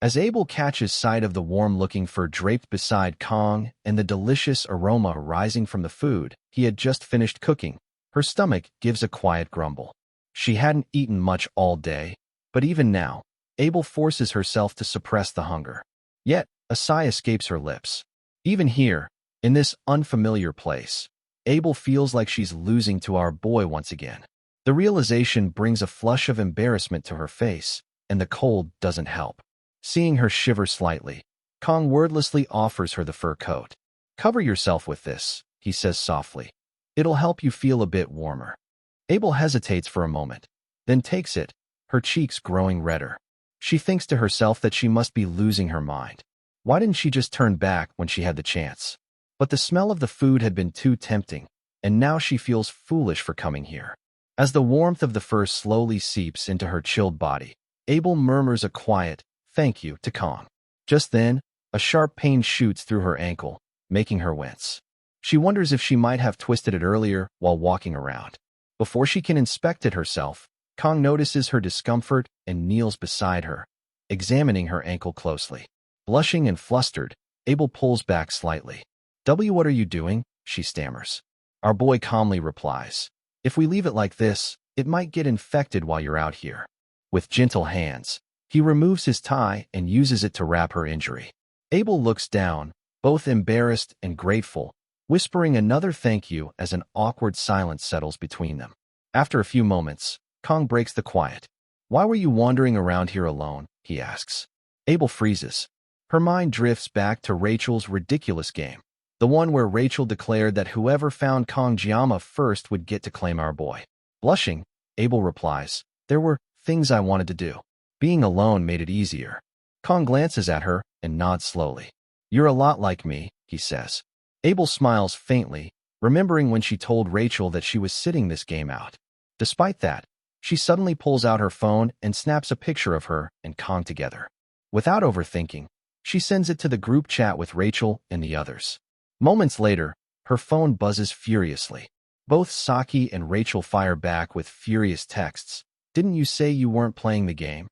As Abel catches sight of the warm-looking fur draped beside Kong and the delicious aroma rising from the food he had just finished cooking, her stomach gives a quiet grumble. She hadn't eaten much all day, but even now, Abel forces herself to suppress the hunger. Yet, a sigh escapes her lips. Even here, in this unfamiliar place, Abel feels like she's losing to our boy once again. The realization brings a flush of embarrassment to her face, and the cold doesn't help. Seeing her shiver slightly, Kong wordlessly offers her the fur coat. "Cover yourself with this," he says softly. "It'll help you feel a bit warmer." Abel hesitates for a moment, then takes it, her cheeks growing redder. She thinks to herself that she must be losing her mind. Why didn't she just turn back when she had the chance? But the smell of the food had been too tempting, and now she feels foolish for coming here. As the warmth of the fur slowly seeps into her chilled body, Abel murmurs a quiet, "Thank you," to Kong. Just then, a sharp pain shoots through her ankle, making her wince. She wonders if she might have twisted it earlier while walking around. Before she can inspect it herself, Kong notices her discomfort and kneels beside her, examining her ankle closely. Blushing and flustered, Abel pulls back slightly. What are you doing?" she stammers. Our boy calmly replies, "If we leave it like this, it might get infected while you're out here." With gentle hands, he removes his tie and uses it to wrap her injury. Abel looks down, both embarrassed and grateful, whispering another thank you as an awkward silence settles between them. After a few moments, Kong breaks the quiet. "Why were you wandering around here alone?" he asks. Abel freezes. Her mind drifts back to Rachel's ridiculous game, the one where Rachel declared that whoever found Kong Jiama first would get to claim our boy. Blushing, Abel replies, "There were things I wanted to do. Being alone made it easier." Kong glances at her and nods slowly. "You're a lot like me," he says. Abel smiles faintly, remembering when she told Rachel that she was sitting this game out. Despite that, she suddenly pulls out her phone and snaps a picture of her and Kong together. Without overthinking, she sends it to the group chat with Rachel and the others. Moments later, her phone buzzes furiously. Both Saki and Rachel fire back with furious texts. "Didn't you say you weren't playing the game?"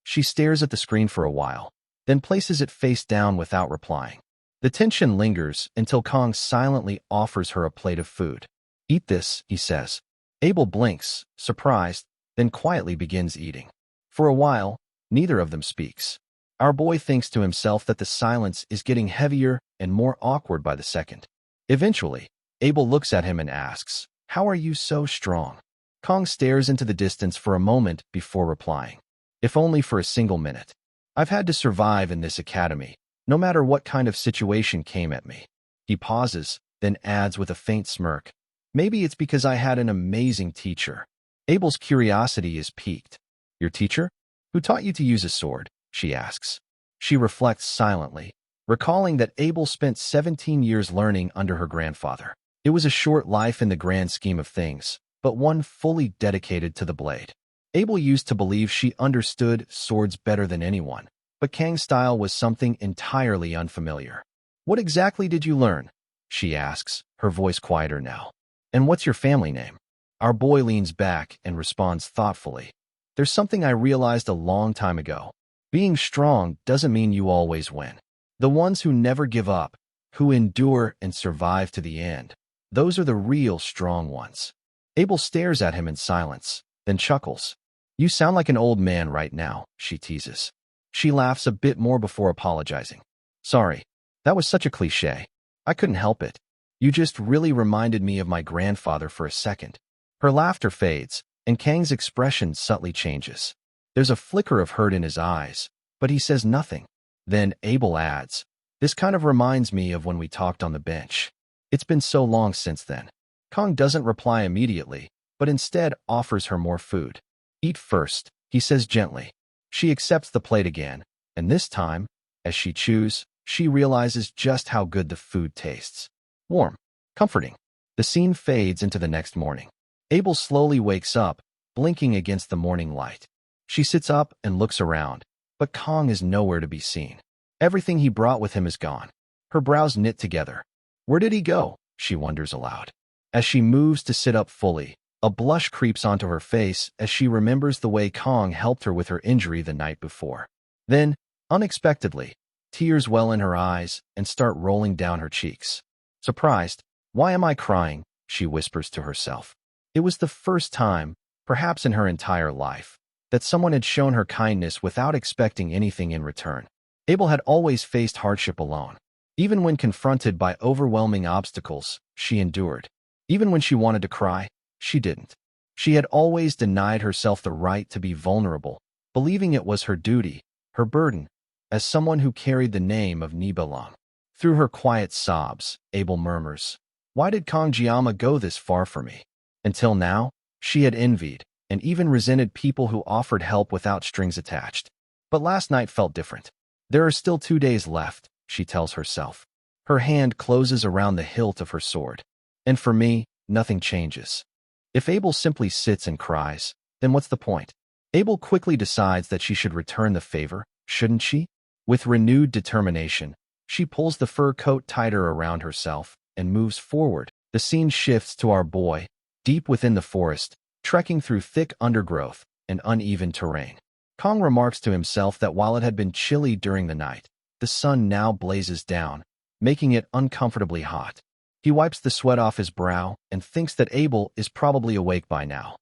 She stares at the screen for a while, then places it face down without replying. The tension lingers until Kong silently offers her a plate of food. "Eat this," he says. Abel blinks, surprised, then quietly begins eating. For a while, neither of them speaks. Our boy thinks to himself that the silence is getting heavier and more awkward by the second. Eventually, Abel looks at him and asks, "How are you so strong?" Kong stares into the distance for a moment before replying, "If only for a single minute. I've had to survive in this academy, no matter what kind of situation came at me." He pauses, then adds with a faint smirk, "Maybe it's because I had an amazing teacher." Abel's curiosity is piqued. "Your teacher? Who taught you to use a sword?" she asks. She reflects silently, recalling that Abel spent 17 years learning under her grandfather. It was a short life in the grand scheme of things, but one fully dedicated to the blade. Abel used to believe she understood swords better than anyone, but Kang's style was something entirely unfamiliar. "What exactly did you learn?" she asks, her voice quieter now. "And what's your family name?" Our boy leans back and responds thoughtfully, "There's something I realized a long time ago. Being strong doesn't mean you always win. The ones who never give up, who endure and survive to the end, those are the real strong ones." Abel stares at him in silence, then chuckles. "You sound like an old man right now," she teases. She laughs a bit more before apologizing. "Sorry, that was such a cliché. I couldn't help it. You just really reminded me of my grandfather for a second." Her laughter fades, and Kang's expression subtly changes. There's a flicker of hurt in his eyes, but he says nothing. Then Abel adds, "This kind of reminds me of when we talked on the bench. It's been so long since then." Kong doesn't reply immediately, but instead offers her more food. "Eat first," he says gently. She accepts the plate again, and this time, as she chews, she realizes just how good the food tastes. Warm, comforting. The scene fades into the next morning. Abel slowly wakes up, blinking against the morning light. She sits up and looks around, but Kong is nowhere to be seen. Everything he brought with him is gone. Her brows knit together. Where did he go? She wonders aloud. As she moves to sit up fully, a blush creeps onto her face as she remembers the way Kong helped her with her injury the night before. Then, Unexpectedly, tears well in her eyes and start rolling down her cheeks. Surprised, "Why am I crying?" she whispers to herself. It was the first time, perhaps in her entire life, that someone had shown her kindness without expecting anything in return. Abel had always faced hardship alone. Even when confronted by overwhelming obstacles, she endured. Even when she wanted to cry, she didn't. She had always denied herself the right to be vulnerable, believing it was her duty, her burden, as someone who carried the name of Nibelang. Through her quiet sobs, Abel murmurs, "Why did Kangjiyama go this far for me?" Until now, she had envied and even resented people who offered help without strings attached. But last night felt different. There are still 2 days left, she tells herself. Her hand closes around the hilt of her sword. And for me, nothing changes. If Abel simply sits and cries, then what's the point? Abel quickly decides that she should return the favor, shouldn't she? With renewed determination, she pulls the fur coat tighter around herself and moves forward. The scene shifts to our boy, deep within the forest, trekking through thick undergrowth and uneven terrain. Kong remarks to himself that while it had been chilly during the night, the sun now blazes down, making it uncomfortably hot. He wipes the sweat off his brow and thinks that Abel is probably awake by now.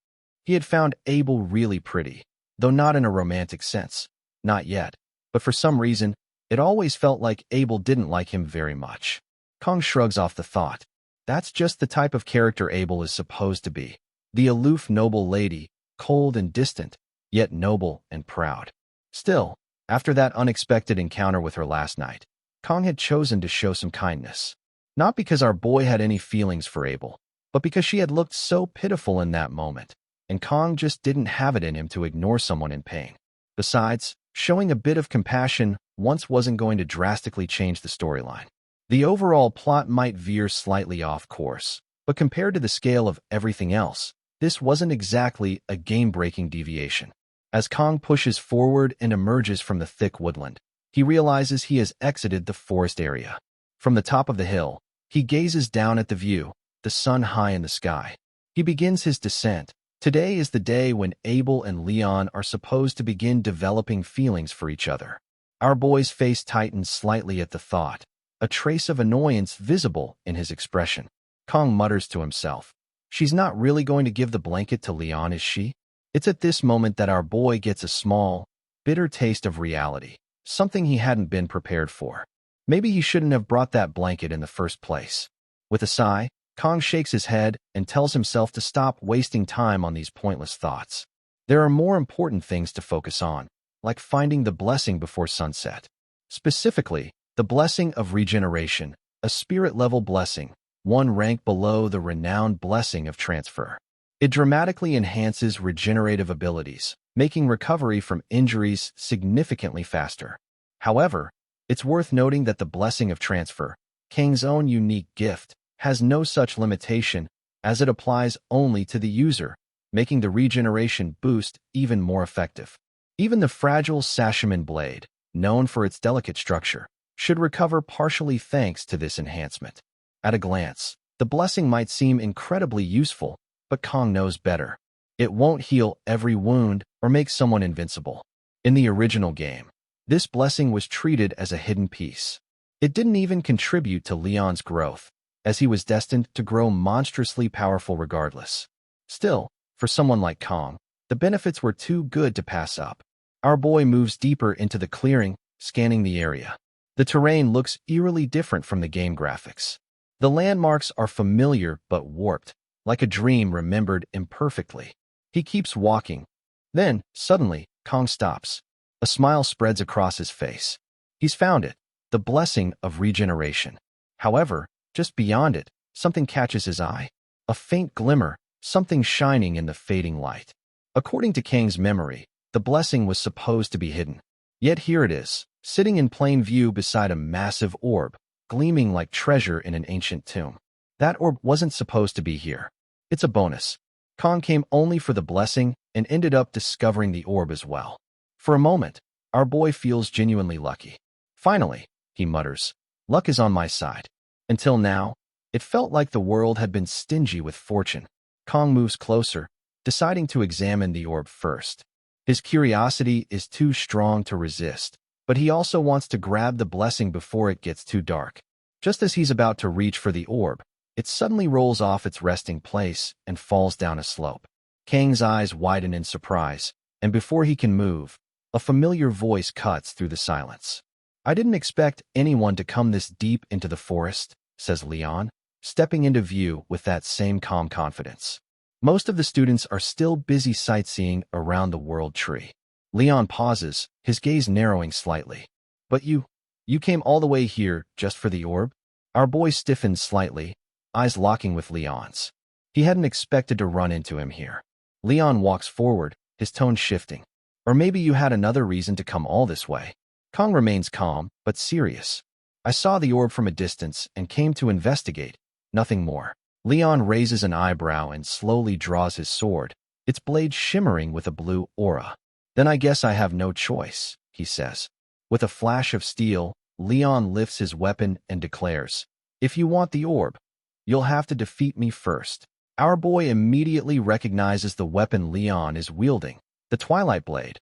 He had found Abel really pretty, though not in a romantic sense. Not yet, but for some reason, it always felt like Abel didn't like him very much. Kong shrugs off the thought. That's just the type of character Abel is supposed to be. The aloof noble lady, cold and distant, yet noble and proud. Still, after that unexpected encounter with her last night, Kong had chosen to show some kindness. Not because our boy had any feelings for Abel, but because she had looked so pitiful in that moment, and Kong just didn't have it in him to ignore someone in pain. Besides, showing a bit of compassion once wasn't going to drastically change the storyline. The overall plot might veer slightly off course, but compared to the scale of everything else, this wasn't exactly a game-breaking deviation. As Kong pushes forward and emerges from the thick woodland, he realizes he has exited the forest area. From the top of the hill, he gazes down at the view, the sun high in the sky. He begins his descent. Today is the day when Abel and Leon are supposed to begin developing feelings for each other. Our boy's face tightens slightly at the thought, a trace of annoyance visible in his expression. Kong mutters to himself, "She's not really going to give the blanket to Leon, is she?" It's at this moment that our boy gets a small, bitter taste of reality, something he hadn't been prepared for. Maybe he shouldn't have brought that blanket in the first place. With a sigh, Kong shakes his head and tells himself to stop wasting time on these pointless thoughts. There are more important things to focus on, like finding the blessing before sunset. Specifically, the blessing of regeneration, a spirit-level blessing, one rank below the renowned blessing of transfer. It dramatically enhances regenerative abilities, making recovery from injuries significantly faster. However, it's worth noting that the blessing of transfer, Kang's own unique gift, has no such limitation, as it applies only to the user, making the regeneration boost even more effective. Even the fragile Sashimi blade, known for its delicate structure, should recover partially thanks to this enhancement. At a glance, the blessing might seem incredibly useful, but Kong knows better. It won't heal every wound or make someone invincible. In the original game, this blessing was treated as a hidden piece. It didn't even contribute to Leon's growth, as he was destined to grow monstrously powerful regardless. Still, for someone like Kong, the benefits were too good to pass up. Our boy moves deeper into the clearing, scanning the area. The terrain looks eerily different from the game graphics. The landmarks are familiar but warped, like a dream remembered imperfectly. He keeps walking. Then, suddenly, Kong stops. A smile spreads across his face. He's found it, the blessing of regeneration. However, just beyond it, something catches his eye. A faint glimmer, something shining in the fading light. According to Kang's memory, the blessing was supposed to be hidden. Yet here it is, sitting in plain view beside a massive orb, gleaming like treasure in an ancient tomb. That orb wasn't supposed to be here. It's a bonus. Kong came only for the blessing and ended up discovering the orb as well. For a moment, our boy feels genuinely lucky. Finally, he mutters, "Luck is on my side." Until now, it felt like the world had been stingy with fortune. Kong moves closer, deciding to examine the orb first. His curiosity is too strong to resist, but he also wants to grab the blessing before it gets too dark. Just as he's about to reach for the orb, it suddenly rolls off its resting place and falls down a slope. Kang's eyes widen in surprise, and before he can move, a familiar voice cuts through the silence. "I didn't expect anyone to come this deep into the forest," says Leon, stepping into view with that same calm confidence. Most of the students are still busy sightseeing around the world tree. Leon pauses, his gaze narrowing slightly. "But you came all the way here just for the orb?" Our boy stiffens slightly, eyes locking with Leon's. He hadn't expected to run into him here. Leon walks forward, his tone shifting. "Or maybe you had another reason to come all this way." Kang remains calm, but serious. "I saw the orb from a distance and came to investigate, nothing more." Leon raises an eyebrow and slowly draws his sword, its blade shimmering with a blue aura. "Then I guess I have no choice," he says. With a flash of steel, Leon lifts his weapon and declares, "If you want the orb, you'll have to defeat me first." Our boy immediately recognizes the weapon Leon is wielding, the Twilight Blade.